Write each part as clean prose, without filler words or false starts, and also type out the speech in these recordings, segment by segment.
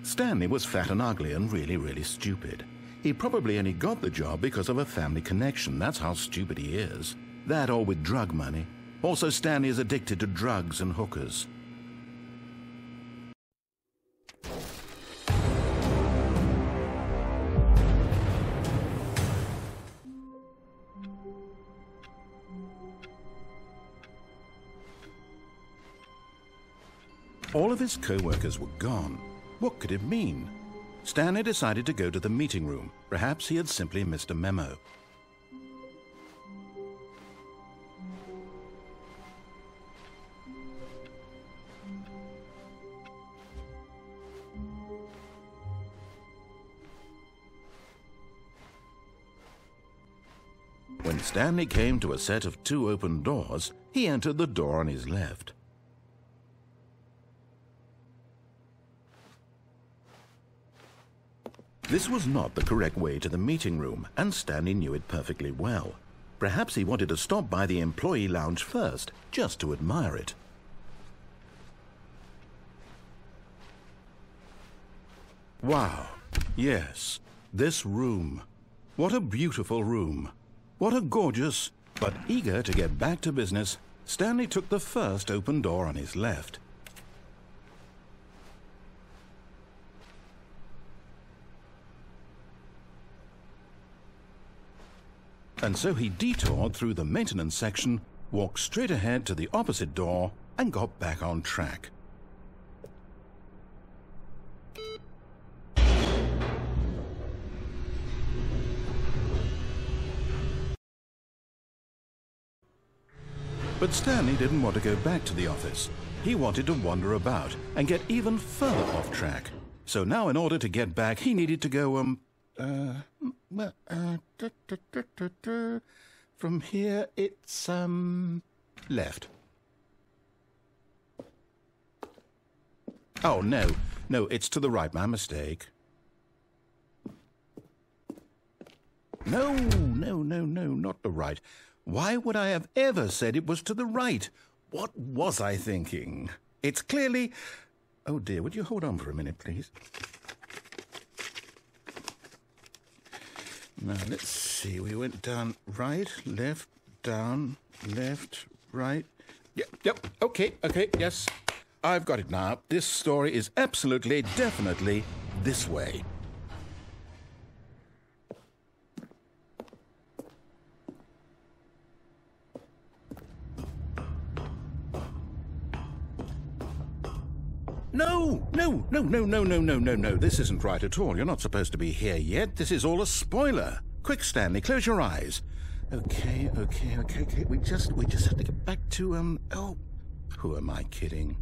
Stanley was fat and ugly and really stupid. He probably only got the job because of a family connection. That's how stupid he is. That or with drug money. Also, Stanley is addicted to drugs and hookers. All of his co-workers were gone. What could it mean? Stanley decided to go to the meeting room. Perhaps he had simply missed a memo. When Stanley came to a set of 2 open doors, he entered the door on his left. This was not the correct way to the meeting room, and Stanley knew it perfectly well. Perhaps he wanted to stop by the employee lounge first, just to admire it. Wow, yes, this room. What a beautiful room. What a gorgeous... But eager to get back to business, Stanley took the first open door on his left. And so he detoured through the maintenance section, walked straight ahead to the opposite door, and got back on track. But Stanley didn't want to go back to the office. He wanted to wander about and get even further off track. So now in order to get back, he needed to go, from here, it's, left. Oh, no, it's to the right, my mistake. No, not the right. Why would I have ever said it was to the right? What was I thinking? It's clearly... Oh, dear, would you hold on for a minute, please? Now, let's see. We went down right, left, down, left, right. Yep, okay, yes. I've got it now. This story is absolutely, definitely this way. No. This isn't right at all. You're not supposed to be here yet. This is all a spoiler. Quick, Stanley, close your eyes. Okay. We just have to get back to, oh, who am I kidding?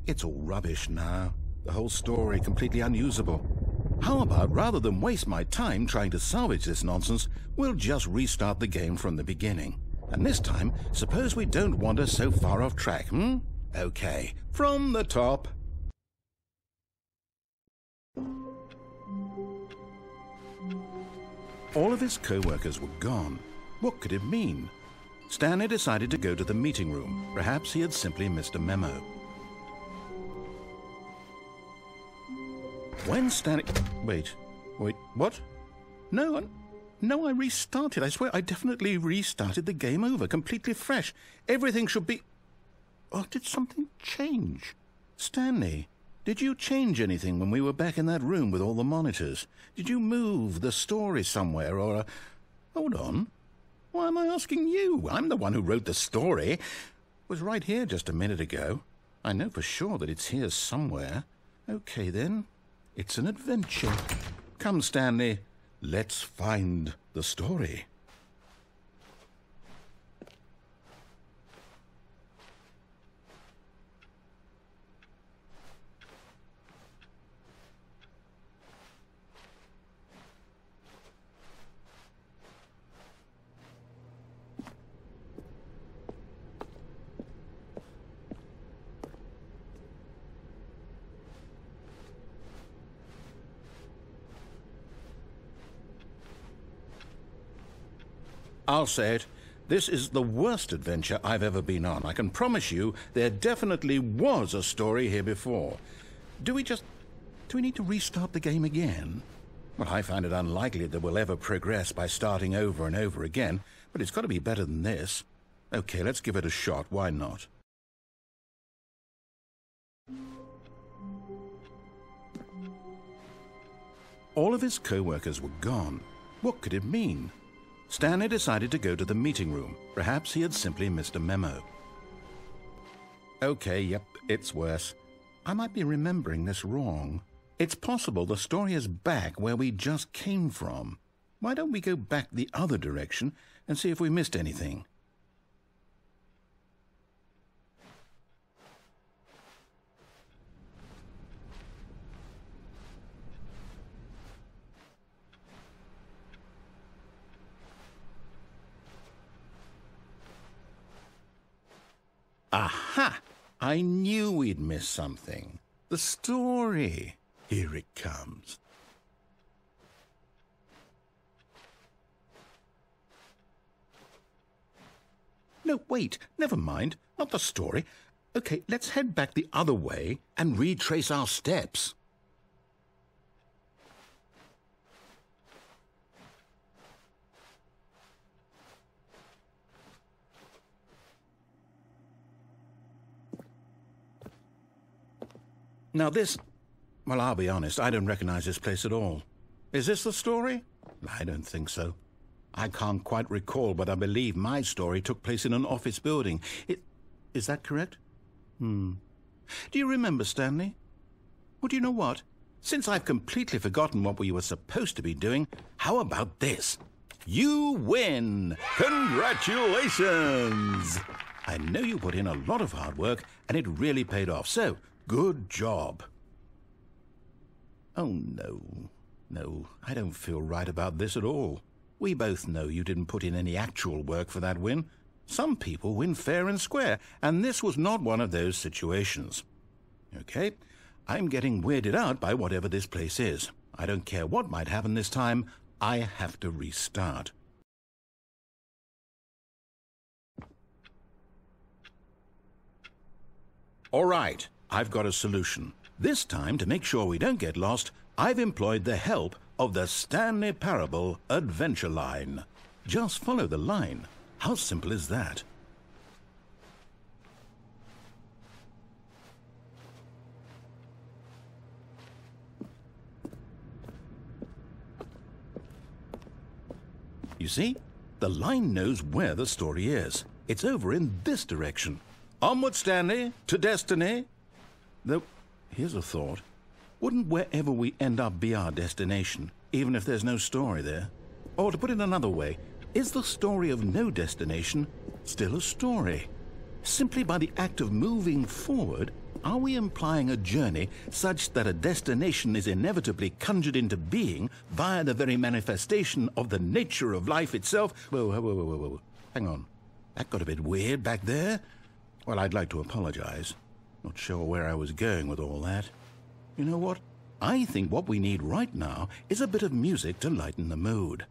It's all rubbish now. The whole story completely unusable. How about, rather than waste my time trying to salvage this nonsense, we'll just restart the game from the beginning. And this time, suppose we don't wander so far off track, Okay, from the top. All of his co-workers were gone. What could it mean? Stanley decided to go to the meeting room. Perhaps he had simply missed a memo. When Stanley... Wait, what? No, I restarted. I swear I definitely restarted the game over, completely fresh. Everything should be... Oh, did something change? Stanley, did you change anything when we were back in that room with all the monitors? Did you move the story somewhere or... Hold on. Why am I asking you? I'm the one who wrote the story. It was right here just a minute ago. I know for sure that it's here somewhere. Okay, then. It's an adventure. Come, Stanley. Let's find the story. I'll say it. This is the worst adventure I've ever been on. I can promise you there definitely was a story here before. Do we just... Do we need to restart the game again? Well, I find it unlikely that we'll ever progress by starting over and over again, but it's got to be better than this. Okay, let's give it a shot. Why not? All of his co-workers were gone. What could it mean? Stanley decided to go to the meeting room. Perhaps he had simply missed a memo. Okay, yep, it's worse. I might be remembering this wrong. It's possible the story is back where we just came from. Why don't we go back the other direction and see if we missed anything? Aha! I knew we'd miss something. The story. Here it comes. No, wait. Never mind. Not the story. Okay, let's head back the other way and retrace our steps. Now this... Well, I'll be honest, I don't recognize this place at all. Is this the story? I don't think so. I can't quite recall, but I believe my story took place in an office building. Is that correct? Do you remember, Stanley? Well, do you know what? Since I've completely forgotten what we were supposed to be doing, how about this? You win! Congratulations! I know you put in a lot of hard work, and it really paid off, so... Good job. Oh, no. No, I don't feel right about this at all. We both know you didn't put in any actual work for that win. Some people win fair and square, and this was not one of those situations. Okay, I'm getting weirded out by whatever this place is. I don't care what might happen this time. I have to restart. All right. I've got a solution. This time, to make sure we don't get lost, I've employed the help of the Stanley Parable adventure line. Just follow the line. How simple is that? You see? The line knows where the story is. It's over in this direction. Onward, Stanley, to destiny. Though, here's a thought. Wouldn't wherever we end up be our destination, even if there's no story there? Or to put it another way, is the story of no destination still a story? Simply by the act of moving forward, are we implying a journey such that a destination is inevitably conjured into being via the very manifestation of the nature of life itself? Whoa. Hang on. That got a bit weird back there. Well, I'd like to apologize. Not sure where I was going with all that. You know what? I think what we need right now is a bit of music to lighten the mood.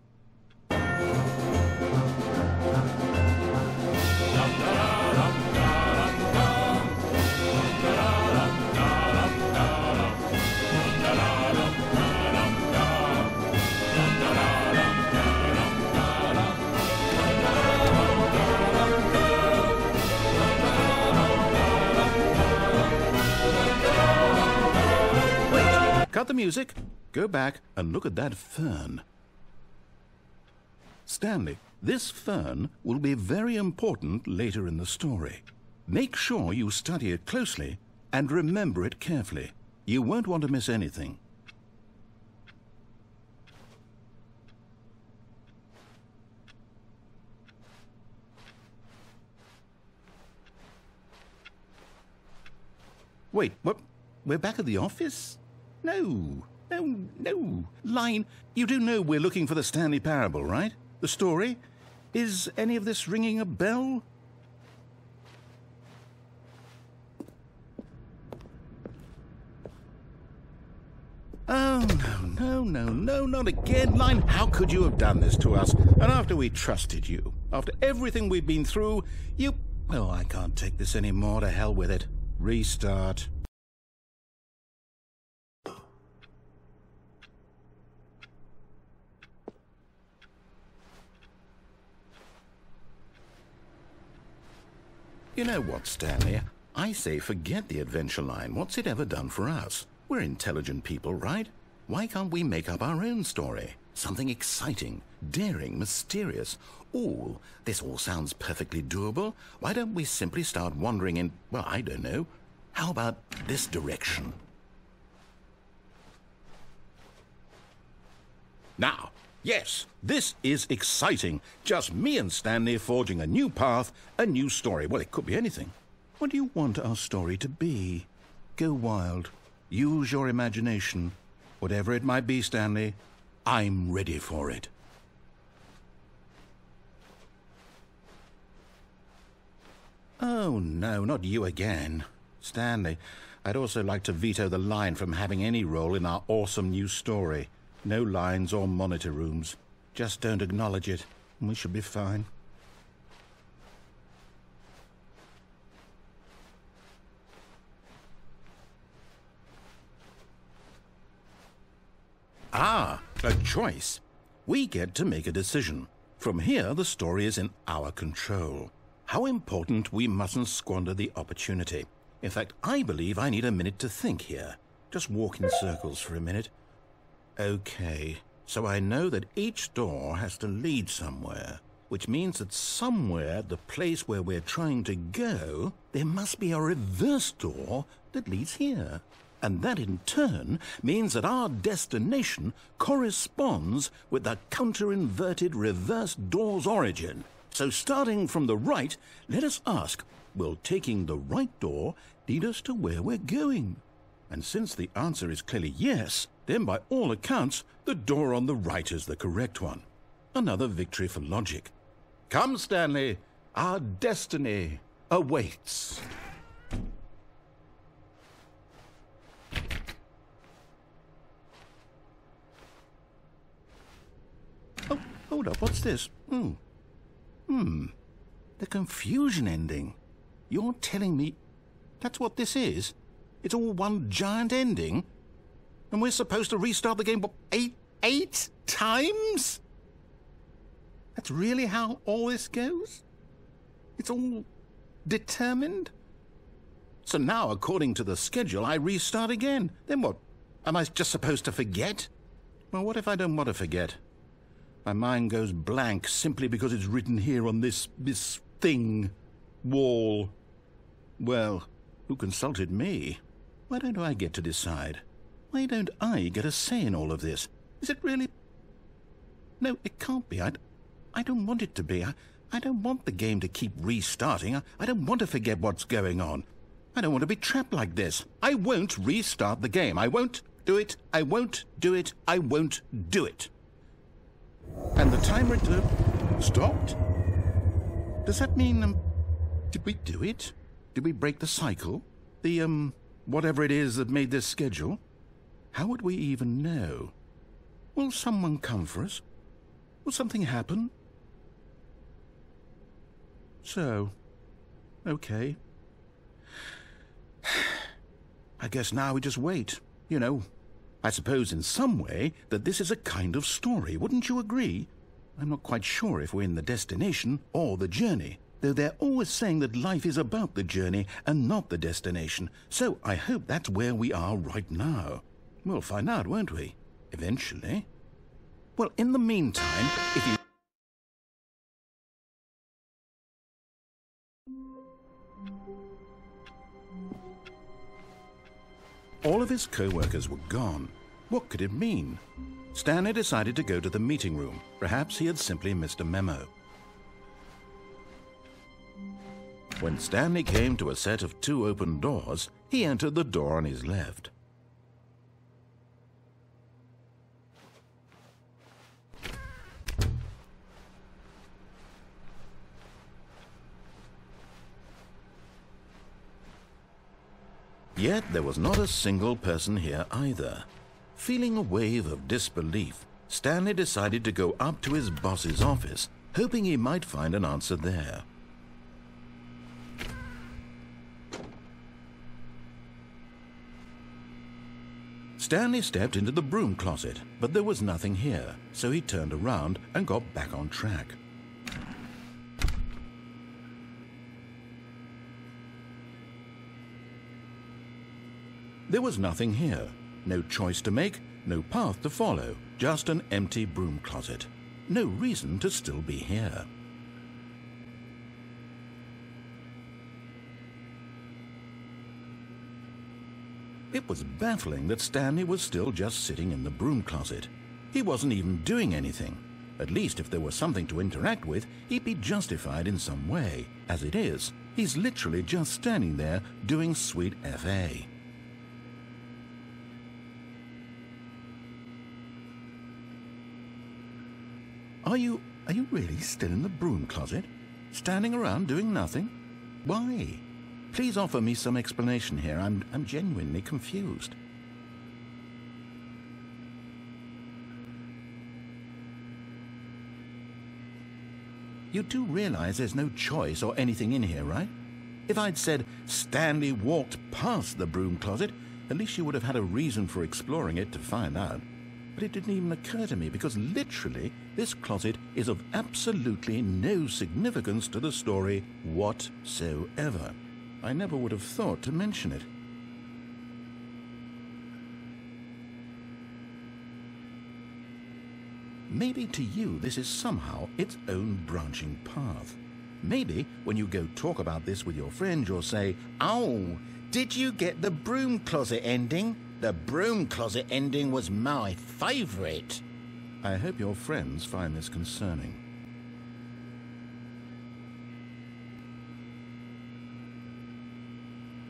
Cut the music, go back and look at that fern. Stanley, this fern will be very important later in the story. Make sure you study it closely and remember it carefully. You won't want to miss anything. Wait, what? We're back at the office? No. Line, you do know we're looking for the Stanley Parable, right? The story? Is any of this ringing a bell? Oh, no, not again, Line. How could you have done this to us? And after we trusted you, after everything we've been through, you... Oh, I can't take this anymore. To hell with it. Restart. You know what, Stanley? I say forget the adventure line. What's it ever done for us? We're intelligent people, right? Why can't we make up our own story? Something exciting, daring, mysterious. Ooh, this all sounds perfectly doable. Why don't we simply start wandering in, well, I don't know. How about this direction? Now, yes, this is exciting. Just me and Stanley forging a new path, a new story. Well, it could be anything. What do you want our story to be? Go wild. Use your imagination. Whatever it might be, Stanley, I'm ready for it. Oh, no, not you again. Stanley, I'd also like to veto the line from having any role in our awesome new story. No lines or monitor rooms. Just don't acknowledge it, and we should be fine. Ah, a choice. We get to make a decision. From here, the story is in our control. How important we mustn't squander the opportunity. In fact, I believe I need a minute to think here. Just walk in circles for a minute. Okay, so I know that each door has to lead somewhere, which means that somewhere, the place where we're trying to go, there must be a reverse door that leads here. And that in turn means that our destination corresponds with the counter-inverted reverse door's origin. So starting from the right, let us ask, will taking the right door lead us to where we're going? And since the answer is clearly yes, then by all accounts, the door on the right is the correct one. Another victory for logic. Come, Stanley, our destiny awaits. Oh, hold up, what's this? The confusion ending. You're telling me that's what this is? It's all one giant ending? And we're supposed to restart the game, what, eight times? That's really how all this goes? It's all determined? So now, according to the schedule, I restart again. Then what? Am I just supposed to forget? Well, what if I don't want to forget? My mind goes blank simply because it's written here on this thing, wall. Well, who consulted me? Why don't I get to decide? Why don't I get a say in all of this? Is it really? No, it can't be. I don't want it to be. I don't want the game to keep restarting. I don't want to forget what's going on. I don't want to be trapped like this. I won't restart the game. I won't do it. I won't do it. I won't do it. And the timer stopped? Does that mean, did we do it? Did we break the cycle? The, whatever it is that made this schedule? How would we even know? Will someone come for us? Will something happen? So, okay. I guess now we just wait, you know. I suppose in some way that this is a kind of story, wouldn't you agree? I'm not quite sure if we're in the destination or the journey, though they're always saying that life is about the journey and not the destination, so I hope that's where we are right now. We'll find out, won't we? Eventually. Well, in the meantime, if you... All of his co-workers were gone. What could it mean? Stanley decided to go to the meeting room. Perhaps he had simply missed a memo. When Stanley came to a set of 2 open doors, he entered the door on his left. Yet there was not a single person here either. Feeling a wave of disbelief, Stanley decided to go up to his boss's office, hoping he might find an answer there. Stanley stepped into the broom closet, but there was nothing here, so he turned around and got back on track. There was nothing here. No choice to make, no path to follow, just an empty broom closet. No reason to still be here. It was baffling that Stanley was still just sitting in the broom closet. He wasn't even doing anything. At least if there was something to interact with, he'd be justified in some way. As it is, he's literally just standing there doing sweet FA. Are you really still in the broom closet? Standing around doing nothing? Why? Please offer me some explanation here. I'm genuinely confused. You do realize there's no choice or anything in here, right? If I'd said Stanley walked past the broom closet, at least you would have had a reason for exploring it to find out. But it didn't even occur to me because literally this closet is of absolutely no significance to the story whatsoever. I never would have thought to mention it. Maybe to you this is somehow its own branching path. Maybe when you go talk about this with your friend, you'll say, "Oh, did you get the broom closet ending? The broom closet ending was my favorite." I hope your friends find this concerning.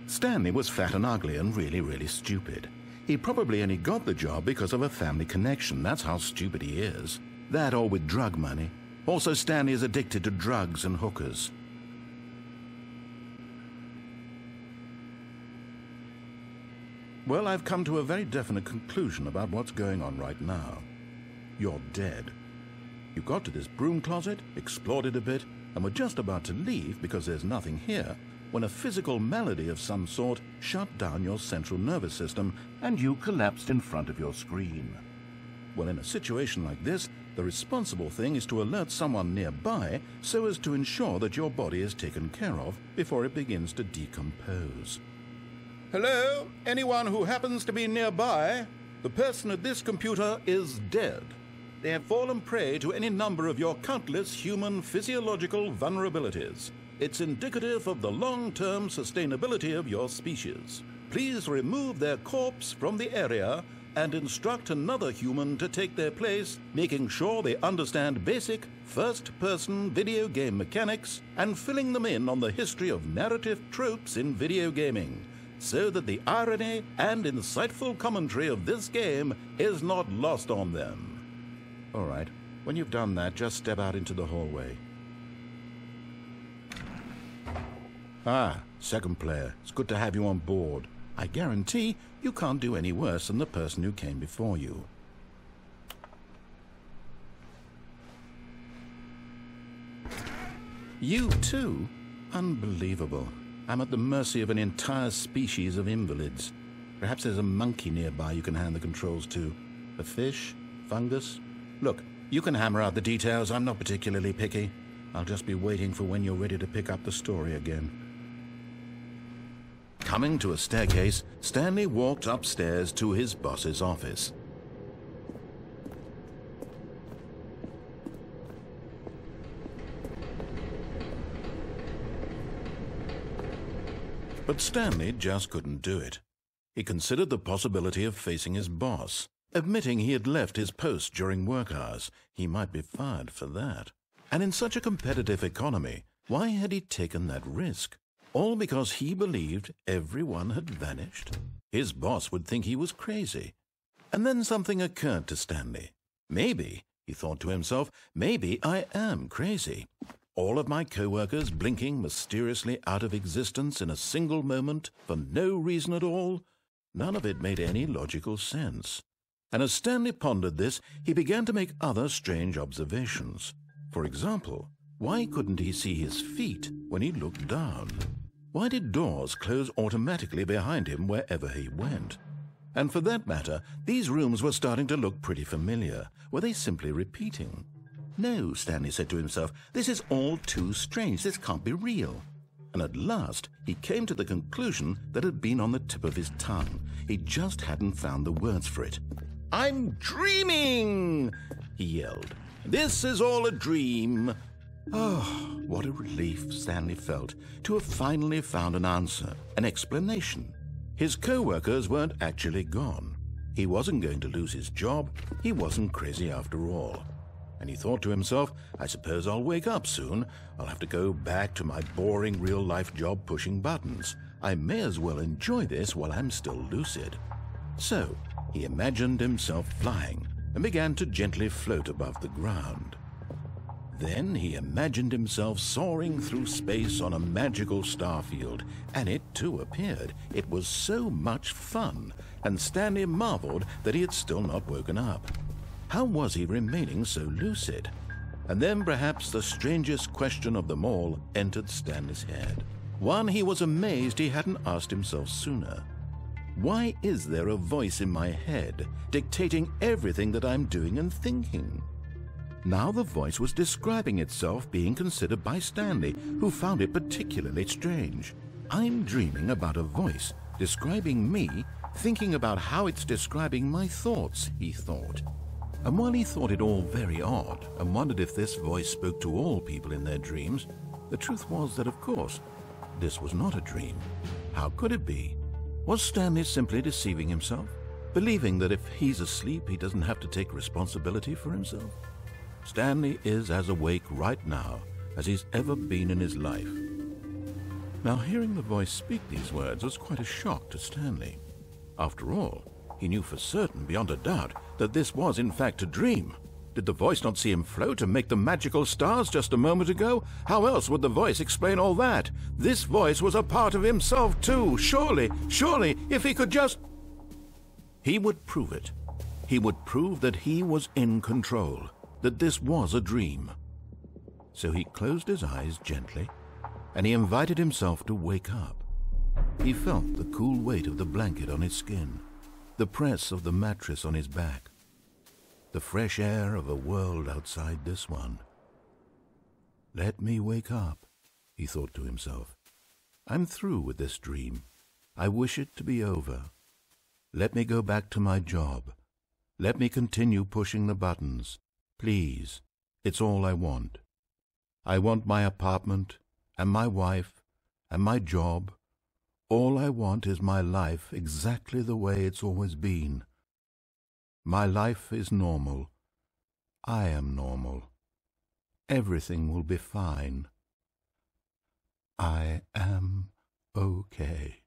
Stanley was fat and ugly and really stupid. He probably only got the job because of a family connection. That's how stupid he is. That or with drug money. Also, Stanley is addicted to drugs and hookers. Well, I've come to a very definite conclusion about what's going on right now. You're dead. You got to this broom closet, explored it a bit, and were just about to leave because there's nothing here, when a physical malady of some sort shut down your central nervous system and you collapsed in front of your screen. Well, in a situation like this, the responsible thing is to alert someone nearby so as to ensure that your body is taken care of before it begins to decompose. Hello? Anyone who happens to be nearby? The person at this computer is dead. They have fallen prey to any number of your countless human physiological vulnerabilities. It's indicative of the long-term sustainability of your species. Please remove their corpse from the area and instruct another human to take their place, making sure they understand basic first-person video game mechanics and filling them in on the history of narrative tropes in video gaming, so that the irony and insightful commentary of this game is not lost on them. All right, when you've done that, just step out into the hallway. Ah, second player. It's good to have you on board. I guarantee you can't do any worse than the person who came before you. You too? Unbelievable. I'm at the mercy of an entire species of invalids. Perhaps there's a monkey nearby you can hand the controls to. A fish? Fungus? Look, you can hammer out the details. I'm not particularly picky. I'll just be waiting for when you're ready to pick up the story again. Coming to a staircase, Stanley walked upstairs to his boss's office. But Stanley just couldn't do it. He considered the possibility of facing his boss. Admitting he had left his post during work hours, he might be fired for that. And in such a competitive economy, why had he taken that risk? All because he believed everyone had vanished? His boss would think he was crazy. And then something occurred to Stanley. Maybe, he thought to himself, maybe I am crazy. All of my co-workers blinking mysteriously out of existence in a single moment for no reason at all? None of it made any logical sense. And as Stanley pondered this, he began to make other strange observations. For example, why couldn't he see his feet when he looked down? Why did doors close automatically behind him wherever he went? And for that matter, these rooms were starting to look pretty familiar. Were they simply repeating? No, Stanley said to himself, this is all too strange. This can't be real. And at last, he came to the conclusion that had been on the tip of his tongue. He just hadn't found the words for it. "I'm dreaming!" he yelled. "This is all a dream." Oh, what a relief Stanley felt to have finally found an answer, an explanation. His co-workers weren't actually gone. He wasn't going to lose his job. He wasn't crazy after all. And he thought to himself, I suppose I'll wake up soon. I'll have to go back to my boring real-life job pushing buttons. I may as well enjoy this while I'm still lucid. So he imagined himself flying and began to gently float above the ground. Then he imagined himself soaring through space on a magical starfield, and it too appeared. It was so much fun, and Stanley marveled that he had still not woken up. How was he remaining so lucid? And then perhaps the strangest question of them all entered Stanley's head. One he was amazed he hadn't asked himself sooner. Why is there a voice in my head dictating everything that I'm doing and thinking? Now the voice was describing itself being considered by Stanley, who found it particularly strange. I'm dreaming about a voice describing me, thinking about how it's describing my thoughts, he thought. And while he thought it all very odd and wondered if this voice spoke to all people in their dreams, the truth was that, of course, this was not a dream. How could it be? Was Stanley simply deceiving himself, believing that if he's asleep, he doesn't have to take responsibility for himself? Stanley is as awake right now as he's ever been in his life. Now, hearing the voice speak these words was quite a shock to Stanley. After all, he knew for certain, beyond a doubt, that this was in fact a dream. Did the voice not see him float and make the magical stars just a moment ago? How else would the voice explain all that? This voice was a part of himself too. Surely, if he could just... He would prove it. He would prove that he was in control, that this was a dream. So he closed his eyes gently, and he invited himself to wake up. He felt the cool weight of the blanket on his skin, the press of the mattress on his back, the fresh air of a world outside this one. Let me wake up, he thought to himself. I'm through with this dream. I wish it to be over. Let me go back to my job. Let me continue pushing the buttons. Please, it's all I want. I want my apartment, and my wife, and my job. All I want is my life exactly the way it's always been. My life is normal. I am normal. Everything will be fine. I am okay.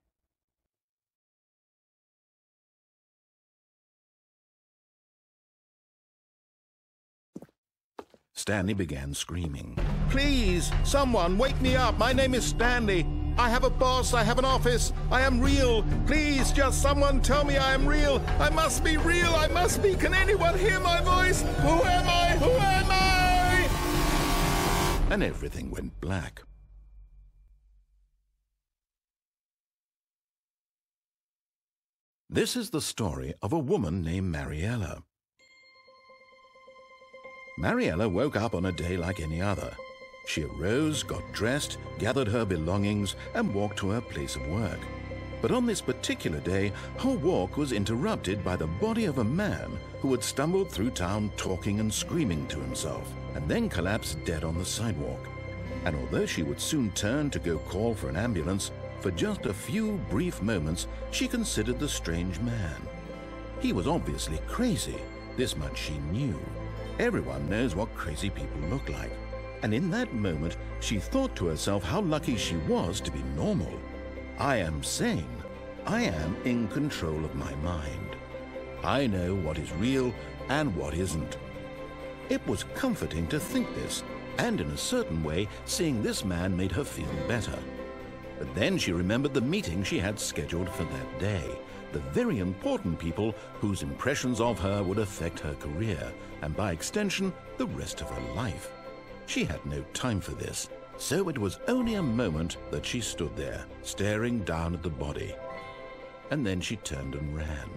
Stanley began screaming. Please, someone, wake me up. My name is Stanley. I have a boss. I have an office. I am real. Please, just someone tell me I am real. I must be real. I must be. Can anyone hear my voice? Who am I? Who am I? And everything went black. This is the story of a woman named Mariella. Mariella woke up on a day like any other. She arose, got dressed, gathered her belongings, and walked to her place of work. But on this particular day, her walk was interrupted by the body of a man who had stumbled through town talking and screaming to himself, and then collapsed dead on the sidewalk. And although she would soon turn to go call for an ambulance, for just a few brief moments she considered the strange man. He was obviously crazy, this much she knew. Everyone knows what crazy people look like. And in that moment, she thought to herself how lucky she was to be normal. I am sane. I am in control of my mind. I know what is real and what isn't. It was comforting to think this, and in a certain way, seeing this man made her feel better. But then she remembered the meeting she had scheduled for that day, the very important people whose impressions of her would affect her career, and by extension, the rest of her life. She had no time for this, so it was only a moment that she stood there, staring down at the body. And then she turned and ran.